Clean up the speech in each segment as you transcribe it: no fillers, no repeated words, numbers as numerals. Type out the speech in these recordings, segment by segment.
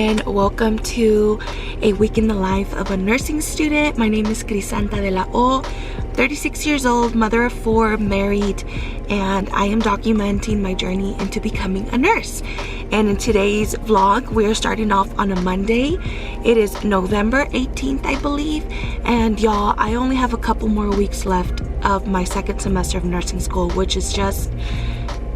and welcome to a week in the life of a nursing student. My name is Chrisantadelao, 36 years old, mother of 4, married, and I am documenting my journey into becoming a nurse. And in today's vlog, we are starting off on a Monday. It is November 18th, I believe, and y'all, I only have a couple more weeks left of my second semester of nursing school, which is just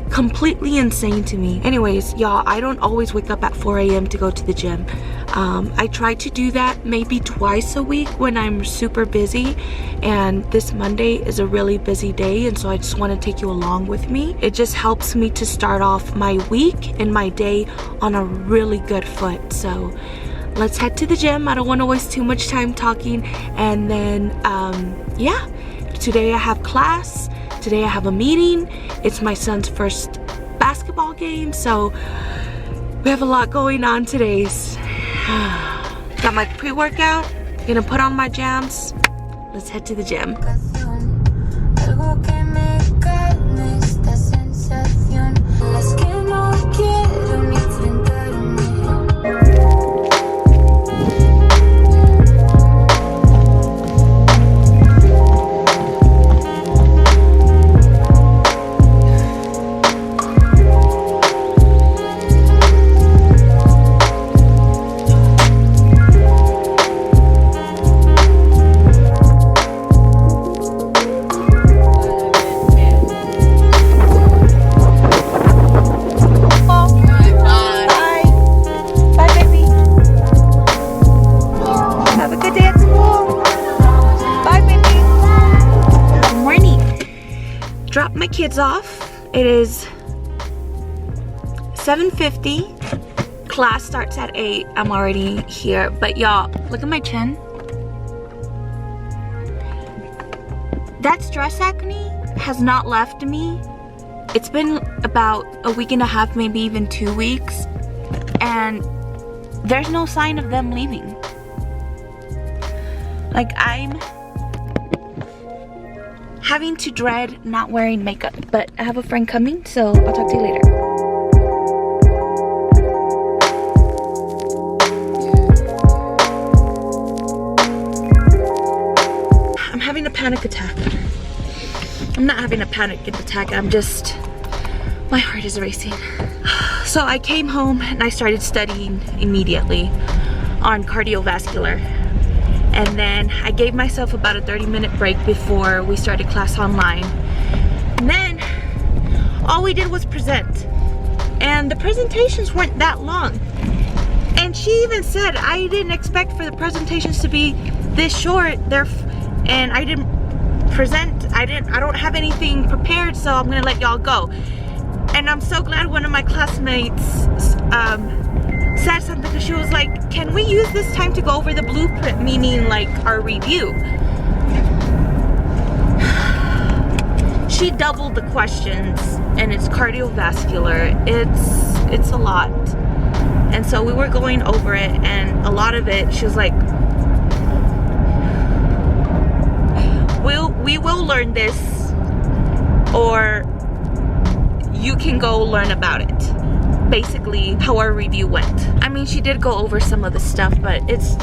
completely insane to me. Anyways, y'all, I don't always wake up at 4 a.m. to go to the gym. I try to do that maybe twice a week when I'm super busy, and this Monday is a really busy day, and so I just want to take you along with me. It just helps me to start off my week and my day on a really good foot. So let's head to the gym. I don't want to waste too much time talking. And then yeah, today I have class. Today I have a meeting. It's my son's first basketball game, so we have a lot going on today. Got my pre-workout, gonna put on my jams. Let's head to the gym. Drop my kids off. It is 7:50. Class starts at 8. I'm already here, but y'all, look at my chin. That stress acne has not left me. It's been about a week and a half, maybe even 2 weeks, and there's no sign of them leaving. Like, I'm having to dread not wearing makeup, but I have a friend coming, so I'll talk to you later. I'm having a panic attack. I'm not having a panic attack, I'm just, my heart is racing. So I came home and I started studying immediately on cardiovascular. And then I gave myself about a 30-minute break before we started class online. And then all we did was present. And the presentations weren't that long. And she even said, I didn't expect for the presentations to be this short. And I didn't present, I don't have anything prepared, so I'm gonna let y'all go. And I'm so glad one of my classmates said something, because she was like, can we use this time to go over the blueprint, meaning like our review? She doubled the questions, and it's cardiovascular. It's a lot. And so we were going over it, and a lot of it, she was like, we will learn this, or you can go learn about it. Basically how our review went. I mean, she did go over some of the stuff, but it's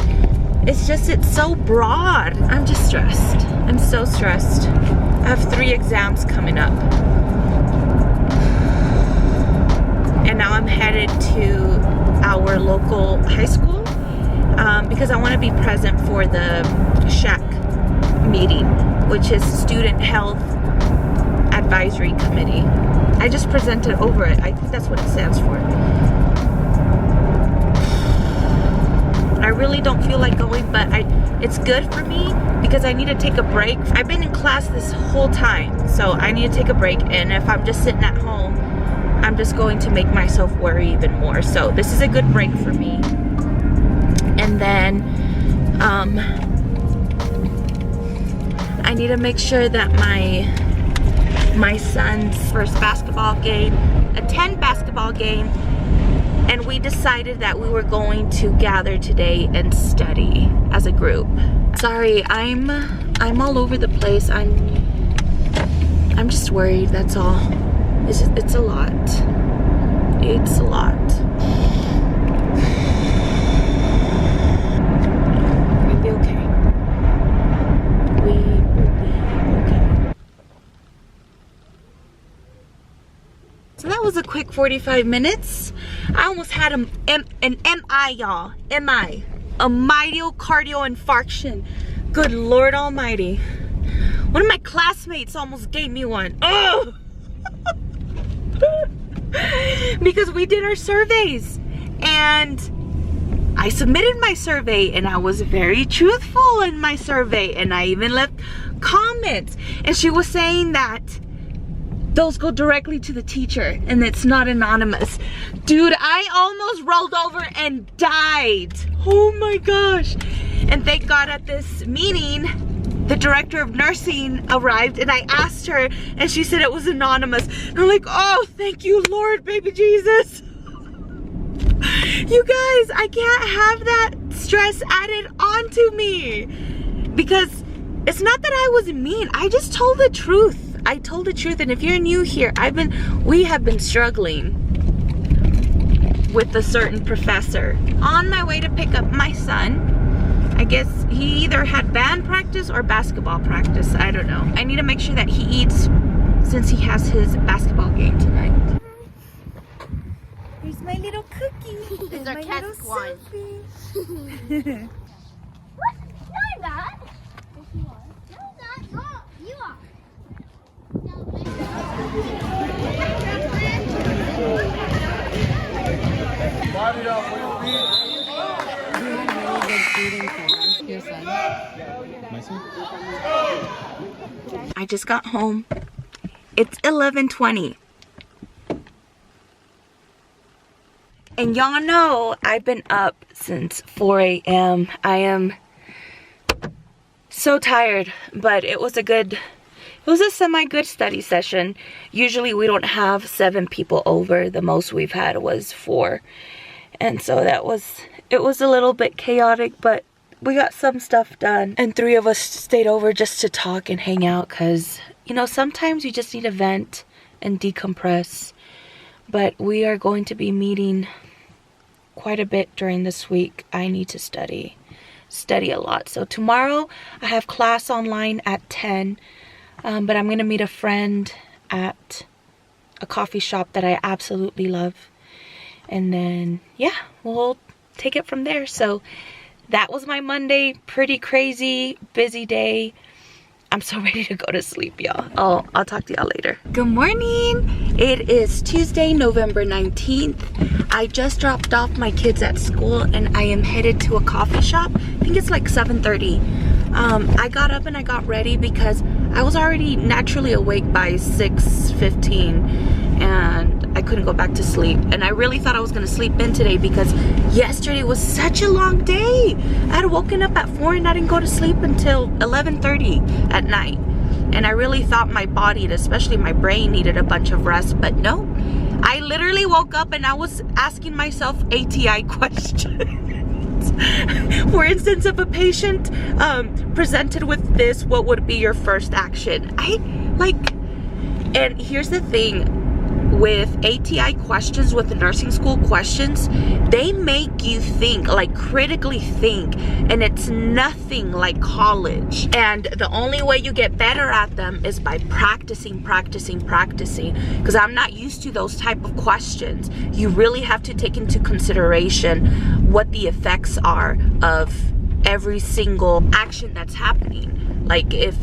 so broad. I'm just stressed. I'm so stressed. I have 3 exams coming up, and now I'm headed to our local high school because I want to be present for the SHAC meeting, which is Student Health Advisory Committee. I just presented over it. I think that's what it stands for. I really don't feel like going, but it's good for me because I need to take a break. I've been in class this whole time, so I need to take a break, and if I'm just sitting at home, I'm just going to make myself worry even more. So this is a good break for me. And then I need to make sure that my son's first basketball game, attend basketball game, and we decided that we were going to gather today and study as a group. Sorry, I'm all over the place. I'm just worried, that's all. It's a lot. It's a lot. was a quick 45 minutes. I almost had an MI, y'all. MI. A myocardial infarction. Good Lord Almighty. One of my classmates almost gave me one. Oh! Because we did our surveys. And I submitted my survey and I was very truthful in my survey. And I even left comments. And she was saying that those go directly to the teacher and it's not anonymous. Dude, I almost rolled over and died. Oh my gosh. And thank God at this meeting, the director of nursing arrived and I asked her and she said it was anonymous. And I'm like, oh, thank you, Lord, baby Jesus. You guys, I can't have that stress added onto me. Because it's not that I was mean. I just told the truth. I told the truth, and if you're new here, we have been struggling with a certain professor. On my way to pick up my son, I guess he either had band practice or basketball practice. I don't know. I need to make sure that he eats since he has his basketball game tonight. Here's my little cookie. These are test ones. What? No, I'm not. Yes, you are. No, I'm not. No, you are. I just got home. It's 11:20. And y'all know I've been up since 4 a.m. I am so tired, but it was a semi-good study session. Usually we don't have 7 people over. The most we've had was 4. And so it was a little bit chaotic, but we got some stuff done. And 3 of us stayed over just to talk and hang out because, you know, sometimes you just need to vent and decompress. But we are going to be meeting quite a bit during this week. I need to study a lot. So tomorrow I have class online at 10. But I'm gonna meet a friend at a coffee shop that I absolutely love. And then, yeah, we'll take it from there. So that was my Monday. Pretty crazy, busy day. I'm so ready to go to sleep, y'all. I'll talk to y'all later. Good morning. It is Tuesday, November 19th. I just dropped off my kids at school and I am headed to a coffee shop. I think it's like 7:30. I got up and I got ready because I was already naturally awake by 6:15 and I couldn't go back to sleep. And I really thought I was gonna sleep in today because yesterday was such a long day. I had woken up at 4 and I didn't go to sleep until 11:30 at night. And I really thought my body, and especially my brain, needed a bunch of rest, but no. I literally woke up and I was asking myself ATI questions. For instance, if a patient presented with this, what would be your first action? And here's the thing, with ATI questions, with the nursing school questions, they make you think, like critically think, and it's nothing like college. And the only way you get better at them is by practicing, because I'm not used to those type of questions. You really have to take into consideration what the effects are of every single action that's happening. Like if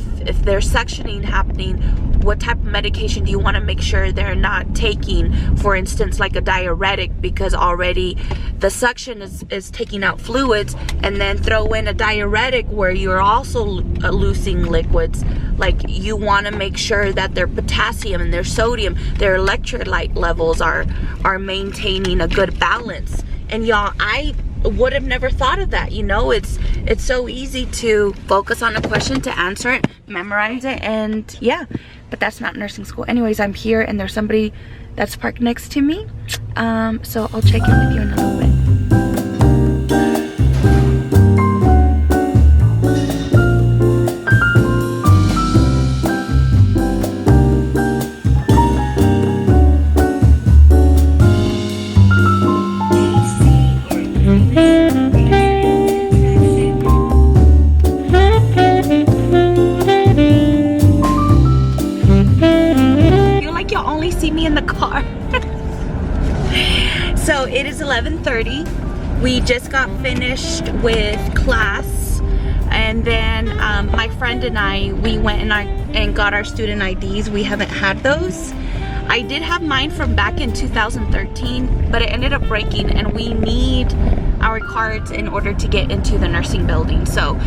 there's suctioning happening, what type of medication do you want to make sure they're not taking? For instance, like a diuretic, because already the suction is taking out fluids, and then throw in a diuretic where you're also losing liquids. Like you want to make sure that their potassium and their sodium, their electrolyte levels are maintaining a good balance. And y'all, I would have never thought of that. You know, it's so easy to focus on a question, to answer it, memorize it, and yeah, but that's not nursing school. Anyways, I'm here and there's somebody that's parked next to me, so I'll check in with you in a little bit. See me in the car. So it is 11:30. We just got finished with class, and then my friend and I, we went and got our student IDs. We haven't had those. I did have mine from back in 2013, but it ended up breaking, and we need our cards in order to get into the nursing building. So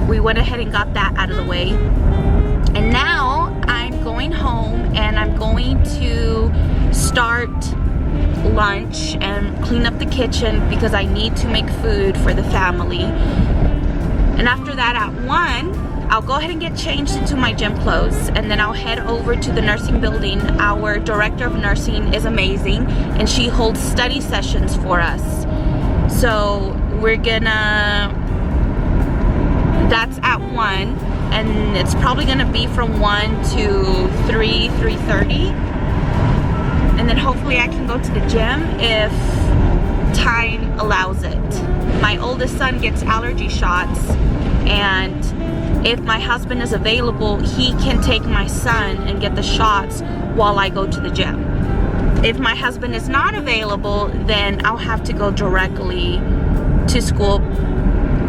we went ahead and got that out of the way. And now I'm going home, and I'm going to start lunch and clean up the kitchen because I need to make food for the family. And after that, at 1, I'll go ahead and get changed into my gym clothes, and then I'll head over to the nursing building. Our director of nursing is amazing, and she holds study sessions for us. So we're gonna, that's at 1, and it's probably gonna be from 1 to 3:30. And then hopefully I can go to the gym if time allows it. My oldest son gets allergy shots, and if my husband is available, he can take my son and get the shots while I go to the gym. If my husband is not available, then I'll have to go directly to school,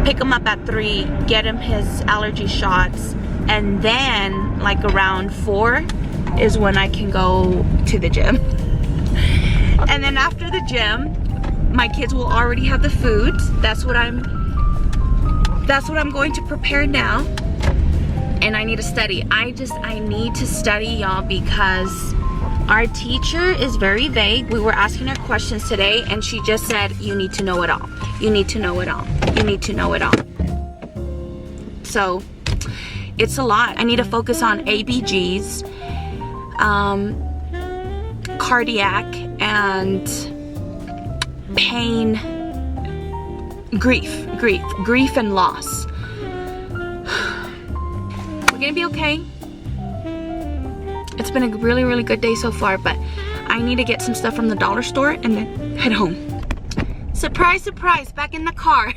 pick him up at 3, get him his allergy shots, and then like around 4 is when I can go to the gym. And then after the gym, my kids will already have the food. That's what I'm going to prepare now. And I need to study. I need to study, y'all, because our teacher is very vague. We were asking her questions today, and she just said, you need to know it all. You need to know it all. You need to know it all. So it's a lot. I need to focus on ABGs, cardiac, and pain, grief and loss. We're gonna be okay. It's been a really, really good day so far, but I need to get some stuff from the dollar store and then head home. Surprise, surprise, back in the car.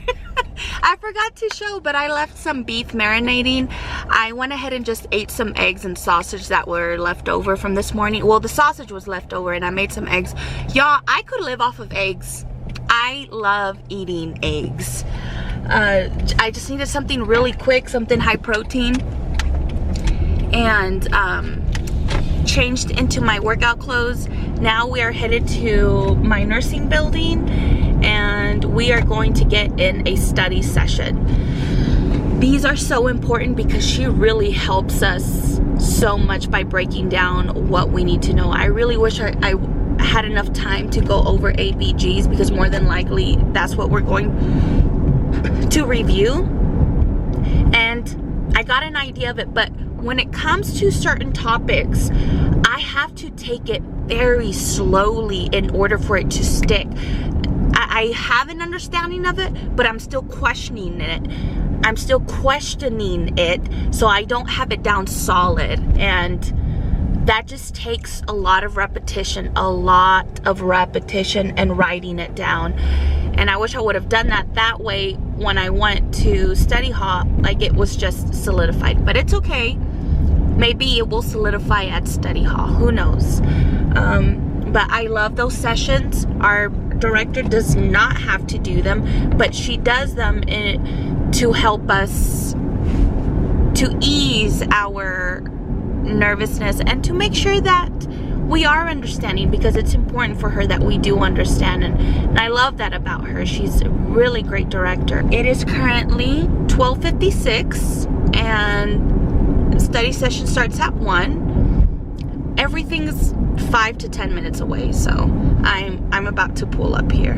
I forgot to show, but I left some beef marinating. I went ahead and just ate some eggs and sausage that were left over from this morning. Well, the sausage was left over, and I made some eggs. Y'all, I could live off of eggs. I love eating eggs. I just needed something really quick, something high protein, and changed into my workout clothes. Now we are headed to my nursing building, and we are going to get in a study session. These are so important because she really helps us so much by breaking down what we need to know. I really wish I had enough time to go over ABGs, because more than likely that's what we're going to review. And I got an idea of it, but when it comes to certain topics, I have to take it very slowly in order for it to stick. I have an understanding of it, but I'm still questioning it. I'm still questioning it, so I don't have it down solid. And that just takes a lot of repetition and writing it down. And I wish I would have done that way when I went to study hall, like it was just solidified. But it's okay. Maybe it will solidify at study hall, who knows. But I love those sessions. Our director does not have to do them, but she does them to help us to ease our nervousness and to make sure that we are understanding, because it's important for her that we do understand. And I love that about her. She's a really great director. It is currently 12:56 and study session starts at 1. Everything's 5 to 10 minutes away, so I'm about to pull up here.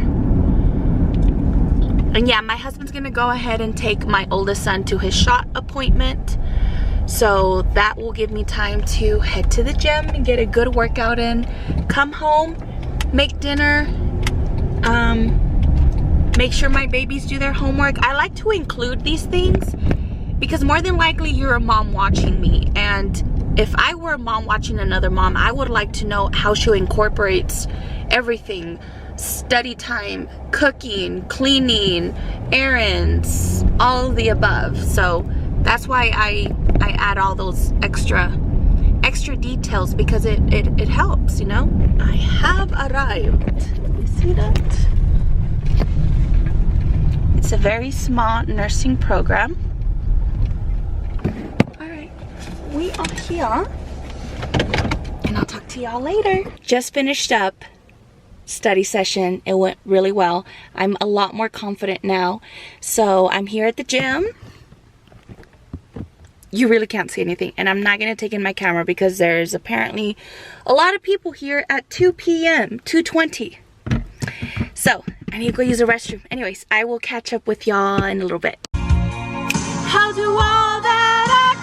And yeah, my husband's gonna go ahead and take my oldest son to his shot appointment. So that will give me time to head to the gym and get a good workout in, come home, make dinner, make sure my babies do their homework. I like to include these things because more than likely you're a mom watching me, and if I were a mom watching another mom, I would like to know how she incorporates everything: study time, cooking, cleaning, errands, all of the above. So that's why I add all those extra details, because it helps, you know. I have arrived. Let me See that? It's a very small nursing program. Alright, we are here. And I'll talk to y'all later. Just finished up study session. It went really well. I'm a lot more confident now. So I'm here at the gym. You really can't see anything, and I'm not gonna take in my camera because there's apparently a lot of people here at 2 p.m. 2:20. So I need to go use the restroom. Anyways, I will catch up with y'all in a little bit. I'll do all that I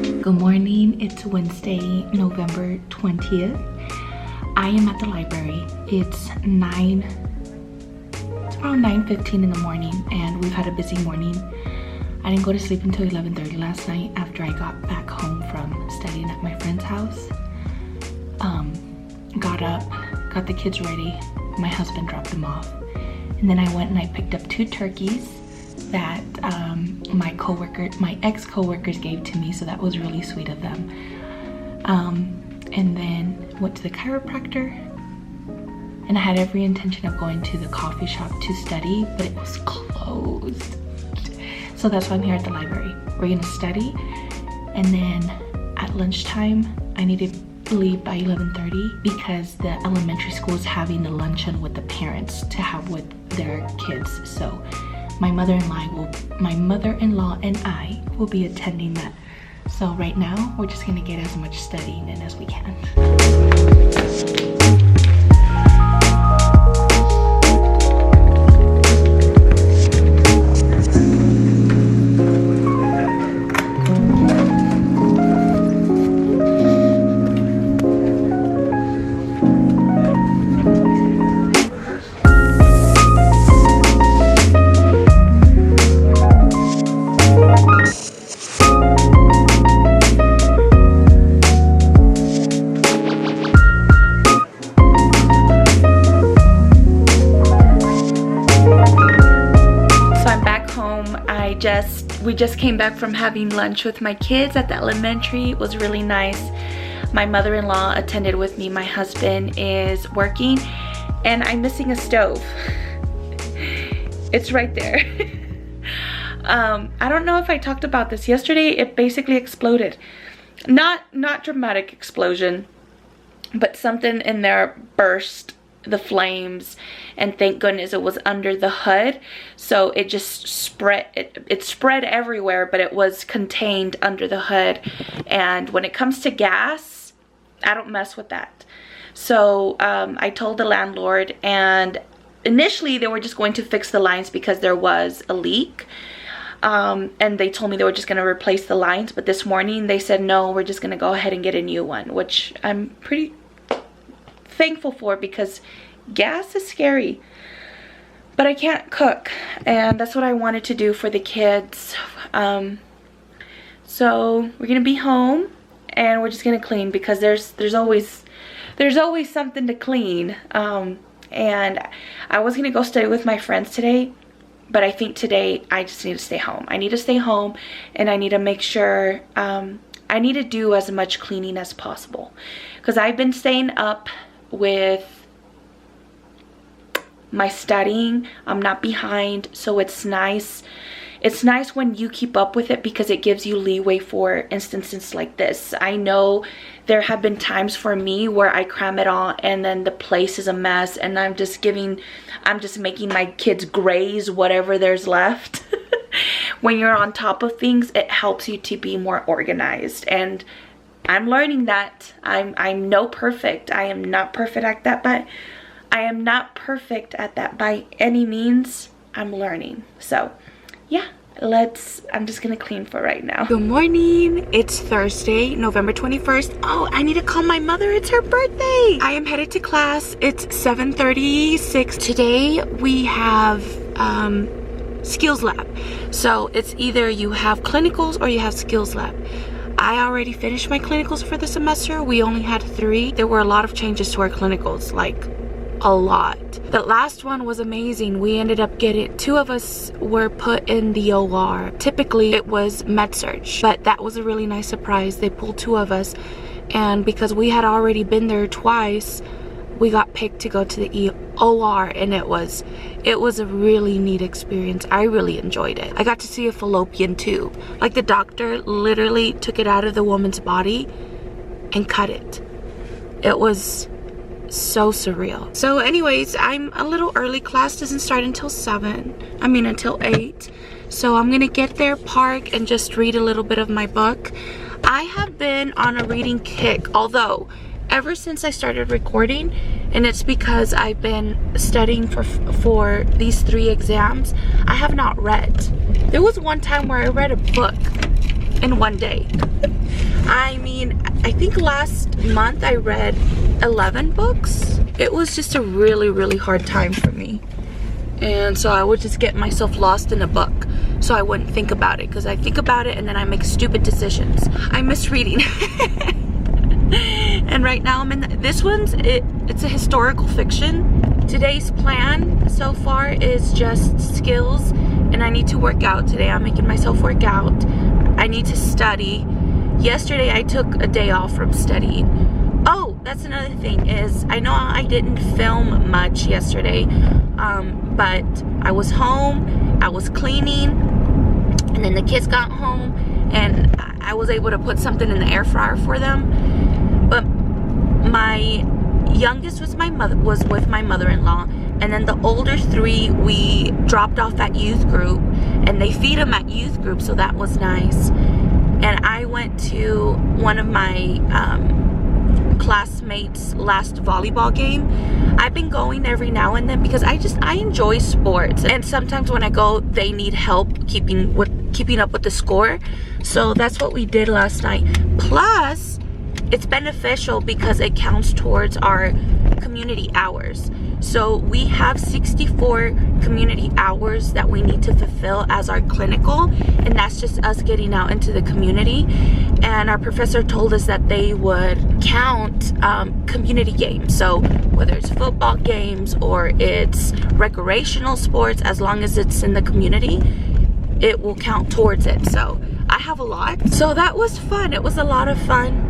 can. Good morning. It's Wednesday, November 20th. I am at the library. It's around 9:15 in the morning, and we've had a busy morning. I didn't go to sleep until 11:30 last night after I got back home from studying at my friend's house. Got up, got the kids ready. My husband dropped them off. And then I went and I picked up 2 turkeys that my ex-coworkers gave to me, so that was really sweet of them. And then went to the chiropractor, and I had every intention of going to the coffee shop to study, but it was closed. So that's why I'm here at the library. We're gonna study, and then at lunchtime I need to leave by 11:30 because the elementary school is having a luncheon with the parents to have with their kids. So my mother-in-law and I will be attending that. So right now we're just gonna get as much studying in as we can. We just came back from having lunch with my kids at the elementary. It was really nice. My mother-in-law attended with me. My husband is working, and I'm missing a stove. It's right there. I don't know if I talked about this yesterday. It basically exploded. Not dramatic explosion, but something in there burst the flames, and thank goodness it was under the hood, so it just spread. It spread everywhere, but it was contained under the hood. And when it comes to gas, I don't mess with that. So I told the landlord, and initially they were just going to fix the lines because there was a leak, and they told me they were just going to replace the lines. But this morning they said no, we're just going to go ahead and get a new one, which I'm pretty thankful for because gas is scary. But I can't cook, and that's what I wanted to do for the kids. So we're gonna be home, and we're just gonna clean because there's always something to clean. And I was gonna go study with my friends today, but I think today I just need to stay home. I need to stay home, and I need to make sure I need to do as much cleaning as possible because I've been staying up with my studying. I'm not behind, so it's nice. It's nice when you keep up with it because it gives you leeway for instances like this. I know there have been times for me where I cram it all and then the place is a mess, and I'm just making my kids graze whatever there's left. When you're on top of things, it helps you to be more organized, and I'm learning that. I'm no perfect. I am not perfect at that, but I am not perfect at that by any means. I'm learning. So yeah, I'm just gonna clean for right now. Good morning. It's Thursday, November 21st. Oh, I need to call my mother. It's her birthday. I am headed to class. It's 7:36. Today we have skills lab. So it's either you have clinicals or you have skills lab. I already finished my clinicals for the semester. We only had 3. There were a lot of changes to our clinicals, like a lot. The last one was amazing. We ended up getting 2 of us were put in the OR. Typically it was med surg, but that was a really nice surprise. They pulled 2 of us, and because we had already been there twice, we got picked to go to the OR, and it was a really neat experience. I really enjoyed it. I got to see a fallopian tube. Like, the doctor literally took it out of the woman's body and cut it. It was so surreal. So anyways, I'm a little early. Class doesn't start until 8. So I'm gonna get there, park, and just read a little bit of my book. I have been on a reading kick, although ever since I started recording, and it's because I've been studying for these 3 exams, I have not read. There was one time where I read a book in one day. I mean, I think last month I read 11 books. It was just a really hard time for me. And so I would just get myself lost in a book so I wouldn't think about it, because I think about it and then I make stupid decisions. I miss reading. And right now I'm in this one's, it's a historical fiction. Today's plan so far is just skills, and I need to work out today. I'm making myself work out. I need to study. Yesterday I took a day off from studying. Oh, that's another thing, is I know I didn't film much yesterday, but I was home, I was cleaning, and then the kids got home, and I was able to put something in the air fryer for them. But my youngest was with my mother-in-law, and then the older 3 we dropped off at youth group, and they feed them at youth group, so that was nice. And I went to one of my classmates' last volleyball game. I've been going every now and then because I enjoy sports, and sometimes when I go they need help keeping up with the score, so that's what we did last night. Plus it's beneficial because it counts towards our community hours. So we have 64 community hours that we need to fulfill as our clinical, and that's just us getting out into the community. And our professor told us that they would count community games, so whether it's football games or it's recreational sports, as long as it's in the community, it will count towards it. So I have a lot, so that was fun. It was a lot of fun.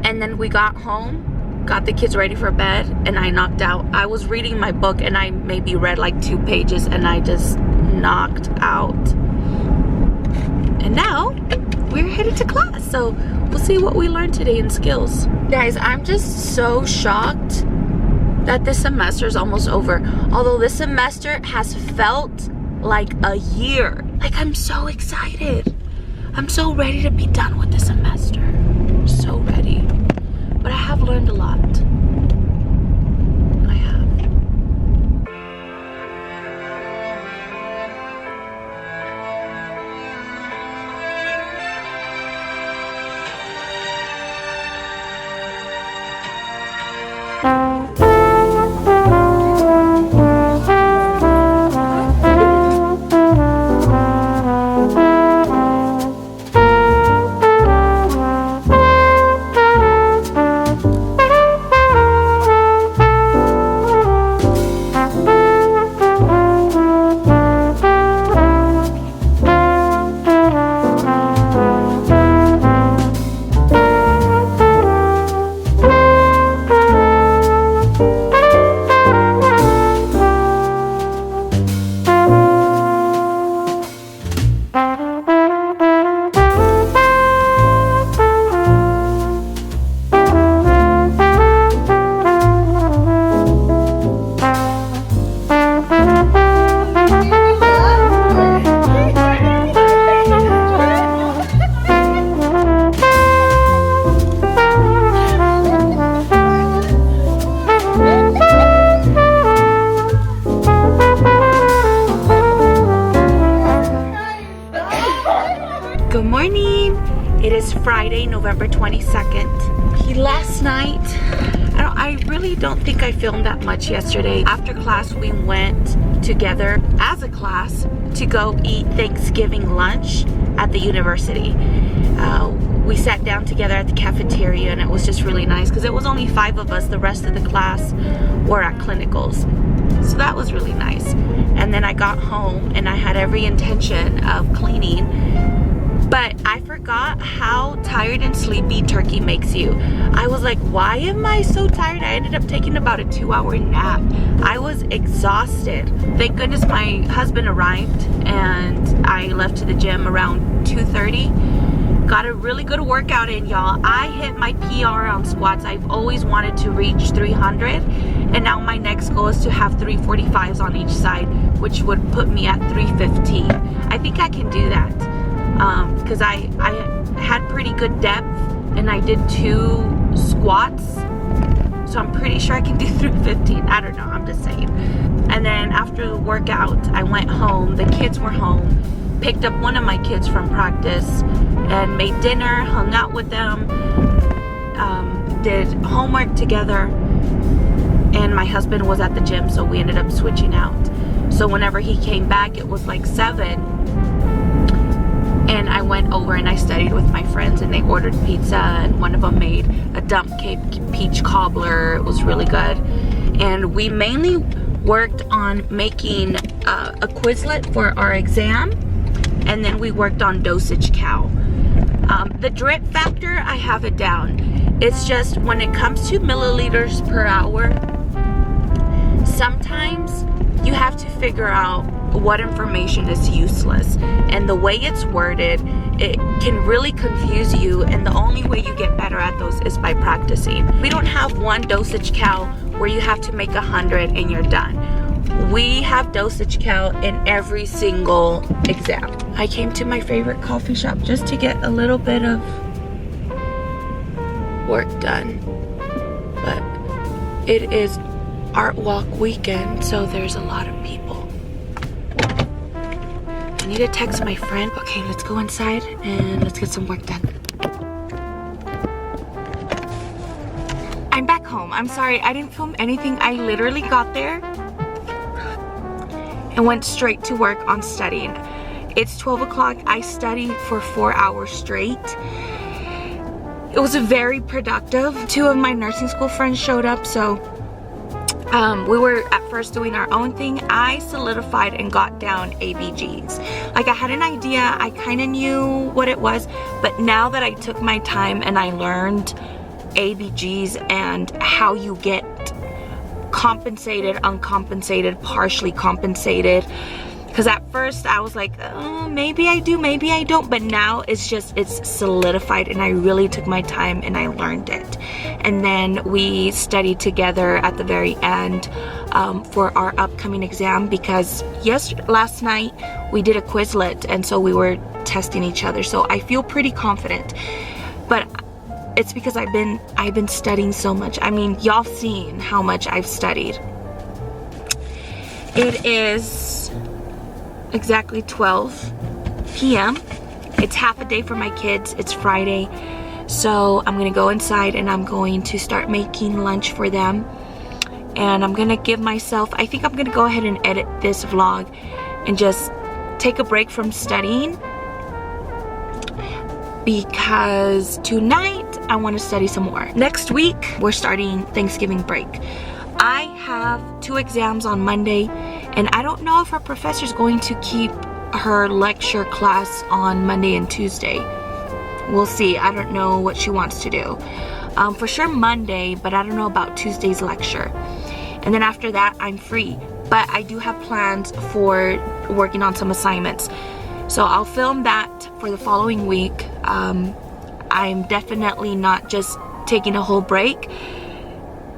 And then we got home, got the kids ready for bed, and I knocked out. I was reading my book and I maybe read like 2 pages and I just knocked out. And now we're headed to class, so we'll see what we learned today in skills. Guys, I'm just so shocked that this semester is almost over. Although this semester has felt like a year. Like, I'm so excited. I'm so ready to be done with the semester. I'm so ready. But I have learned a lot. I have. Good morning. It is Friday, November 22nd. Last night, I I really don't think I filmed that much yesterday. After class, we went together as a class to go eat Thanksgiving lunch at the university. We sat down together at the cafeteria, and it was just really nice because it was only 5 of us. The rest of the class were at clinicals. So that was really nice. And then I got home and I had every intention of cleaning, but I forgot how tired and sleepy turkey makes you. I was like, why am I so tired? I ended up taking about a 2-hour nap. I was exhausted. Thank goodness my husband arrived and I left to the gym around 2:30. Got a really good workout in, y'all. I hit my PR on squats. I've always wanted to reach 300, and now my next goal is to have 345s on each side, which would put me at 315. I think I can do that because I had pretty good depth and I did 2 squats, so I'm pretty sure I can do 315. I don't know, I'm just saying. And then after the workout, I went home. The kids were home. Picked up one of my kids from practice and made dinner, hung out with them, did homework together, and my husband was at the gym, so we ended up switching out. So whenever he came back, it was like 7, and I went over and I studied with my friends, and they ordered pizza, and one of them made a dump cake peach cobbler. It was really good. And we mainly worked on making a Quizlet for our exam, and then we worked on dosage cow. The drip factor, I have it down. It's just when it comes to milliliters per hour, sometimes you have to figure out what information is useless, and the way it's worded, it can really confuse you, and the only way you get better at those is by practicing. We don't have one dosage cow where you have to make 100 and you're done. We have dosage cow in every single exam. I came to my favorite coffee shop just to get a little bit of work done, but it is art walk weekend, so there's a lot of people. I need to text my friend. Okay, let's go inside and let's get some work done. I'm back home. I'm sorry, I didn't film anything. I literally got there and went straight to work on studying. It's 12 o'clock. I studied for 4 hours straight. It was very productive. 2 of my nursing school friends showed up, so we were at first doing our own thing. I solidified and got down ABGs. Like, I had an idea, I kind of knew what it was, but now that I took my time and I learned ABGs and how you get compensated, uncompensated, partially compensated, because at first I was like, oh, maybe I do, maybe I don't, but now it's solidified, and I really took my time and I learned it. And then we studied together at the very end for our upcoming exam, because last night we did a Quizlet, and so we were testing each other, so I feel pretty confident. But it's because I've been studying so much. I mean, y'all seen how much I've studied. It is exactly 12 p.m. It's half a day for my kids. It's Friday. So I'm gonna go inside and I'm going to start making lunch for them. And I'm gonna give myself, I think I'm gonna go ahead and edit this vlog and just take a break from studying, because tonight I want to study some more. Next week, we're starting Thanksgiving break. I have 2 exams on Monday, and I don't know if our professor's going to keep her lecture class on Monday and Tuesday. We'll see. I don't know what she wants to do. For sure Monday, but I don't know about Tuesday's lecture. And then after that, I'm free. But I do have plans for working on some assignments. So I'll film that for the following week. I'm definitely not just taking a whole break,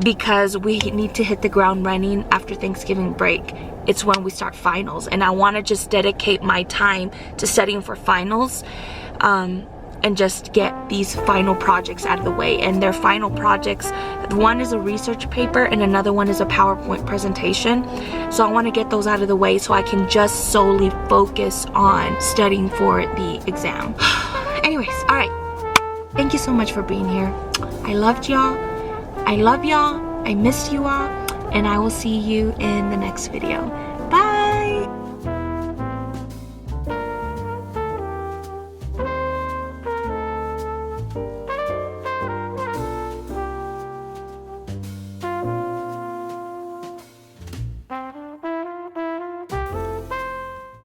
because we need to hit the ground running after Thanksgiving break. It's when we start finals, and I want to just dedicate my time to studying for finals, and just get these final projects out of the way. And they're final projects. One is a research paper and another one is a PowerPoint presentation. So I want to get those out of the way so I can just solely focus on studying for the exam. Anyways, all right. Thank you so much for being here. I loved y'all. I love y'all, I missed you all, and I will see you in the next video.